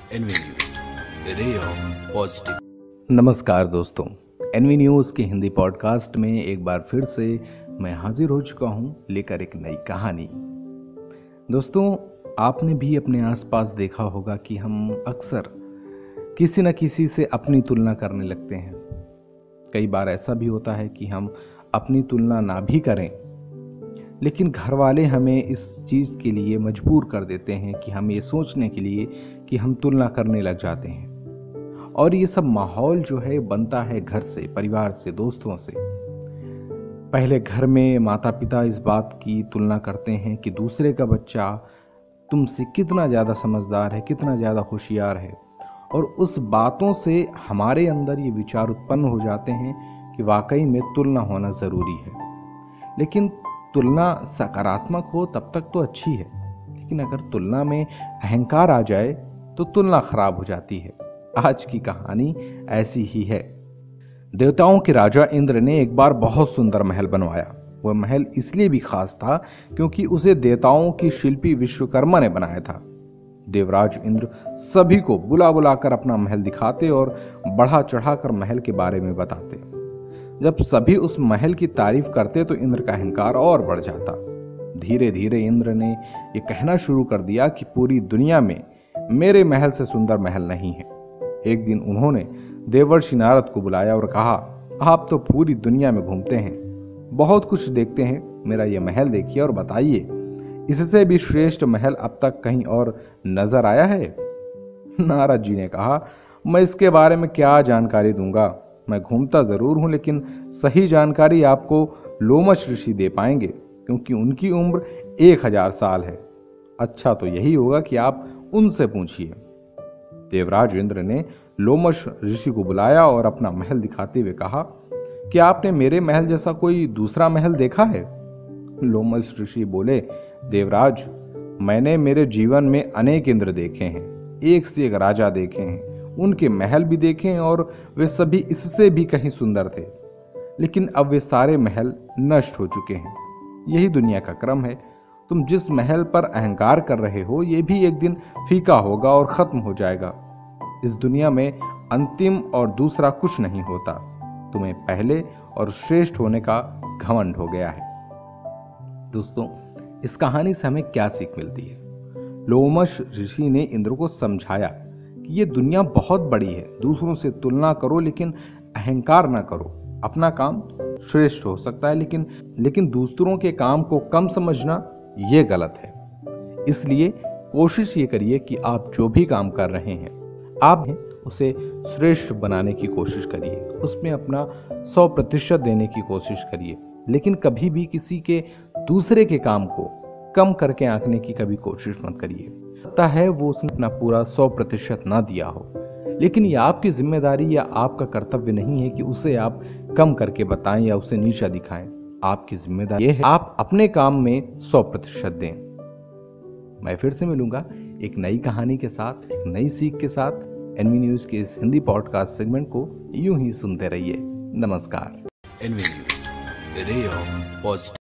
N V news, ray of positive. नमस्कार दोस्तों, N V news के हिंदी पॉडकास्ट में एक बार फिर से मैं हाजिर हो चुका हूं लेकर एक नई कहानी। दोस्तों, आपने भी अपने आसपास देखा होगा कि हम अक्सर किसी न किसी से अपनी तुलना करने लगते हैं। कई बार ऐसा भी होता है कि हम अपनी तुलना ना भी करें, लेकिन घर वाले हमें इस चीज़ के लिए मजबूर कर देते हैं कि हम ये सोचने के लिए कि हम तुलना करने लग जाते हैं। और ये सब माहौल जो है बनता है घर से, परिवार से, दोस्तों से। पहले घर में माता पिता इस बात की तुलना करते हैं कि दूसरे का बच्चा तुमसे कितना ज़्यादा समझदार है, कितना ज़्यादा होशियार है, और उस बातों से हमारे अंदर ये विचार उत्पन्न हो जाते हैं कि वाकई में तुलना होना ज़रूरी है। लेकिन तुलना सकारात्मक हो तब तक तो अच्छी है, लेकिन अगर तुलना में अहंकार आ जाए तो तुलना खराब हो जाती है। आज की कहानी ऐसी ही है। देवताओं के राजा इंद्र ने एक बार बहुत सुंदर महल बनवाया। वह महल इसलिए भी खास था क्योंकि उसे देवताओं की शिल्पी विश्वकर्मा ने बनाया था। देवराज इंद्र सभी को बुला बुलाकर अपना महल दिखाते और बढ़ा चढ़ाकर महल के बारे में बताते। जब सभी उस महल की तारीफ करते तो इंद्र का अहंकार और बढ़ जाता। धीरे धीरे इंद्र ने यह कहना शुरू कर दिया कि पूरी दुनिया में मेरे महल से सुंदर महल नहीं है। एक दिन उन्होंने देवर्षि नारद को बुलाया और कहा, आप तो पूरी दुनिया में घूमते हैं, बहुत कुछ देखते हैं, मेरा यह महल देखिए और बताइए, इससे भी श्रेष्ठ महल अब तक कहीं और नजर आया है? नारद जी ने कहा, मैं इसके बारे में क्या जानकारी दूंगा। मैं घूमता जरूर हूं, लेकिन सही जानकारी आपको लोमश ऋषि दे पाएंगे, क्योंकि उनकी उम्र 1000 साल है। अच्छा तो यही होगा कि आप उनसे पूछिए। देवराज इंद्र ने लोमश ऋषि को बुलाया और अपना महल दिखाते हुए कहा कि आपने मेरे महल जैसा कोई दूसरा महल देखा है? लोमश ऋषि बोले, देवराज, मैंने मेरे जीवन में अनेक इंद्र देखे हैं, एक से एक राजा देखे हैं, उनके महल भी देखे हैं, और वे सभी इससे भी कहीं सुंदर थे, लेकिन अब वे सारे महल नष्ट हो चुके हैं। यही दुनिया का क्रम है। तुम जिस महल पर अहंकार कर रहे हो, ये भी एक दिन फीका होगा और खत्म हो जाएगा। इस दुनिया में अंतिम और दूसरा कुछ नहीं होता। तुम्हें पहले और श्रेष्ठ होने का घमंड हो गया है। दोस्तों, इस कहानी से हमें क्या सीख मिलती है? लोमश ऋषि ने इंद्र को समझाया कि ये दुनिया बहुत बड़ी है, दूसरों से तुलना करो लेकिन अहंकार ना करो। अपना काम श्रेष्ठ हो सकता है, लेकिन दूसरों के काम को कम समझना ये गलत है। इसलिए कोशिश ये करिए कि आप जो भी काम कर रहे हैं, आप उसे श्रेष्ठ बनाने की कोशिश करिए, उसमें अपना 100% देने की कोशिश करिए, लेकिन कभी भी किसी के दूसरे के काम को कम करके आंकने की कभी कोशिश मत करिए। लगता है वो उसने अपना पूरा 100% ना दिया हो, लेकिन ये आपकी जिम्मेदारी या आपका कर्तव्य नहीं है कि उसे आप कम करके बताएं या उसे नीचा दिखाएं। आपकी जिम्मेदारी ये है आप अपने काम में 100% दें। मैं फिर से मिलूंगा एक नई कहानी के साथ, एक नई सीख के साथ। एनवी न्यूज के इस हिंदी पॉडकास्ट सेगमेंट को यूं ही सुनते रहिए। नमस्कार। NV news, ray of positive.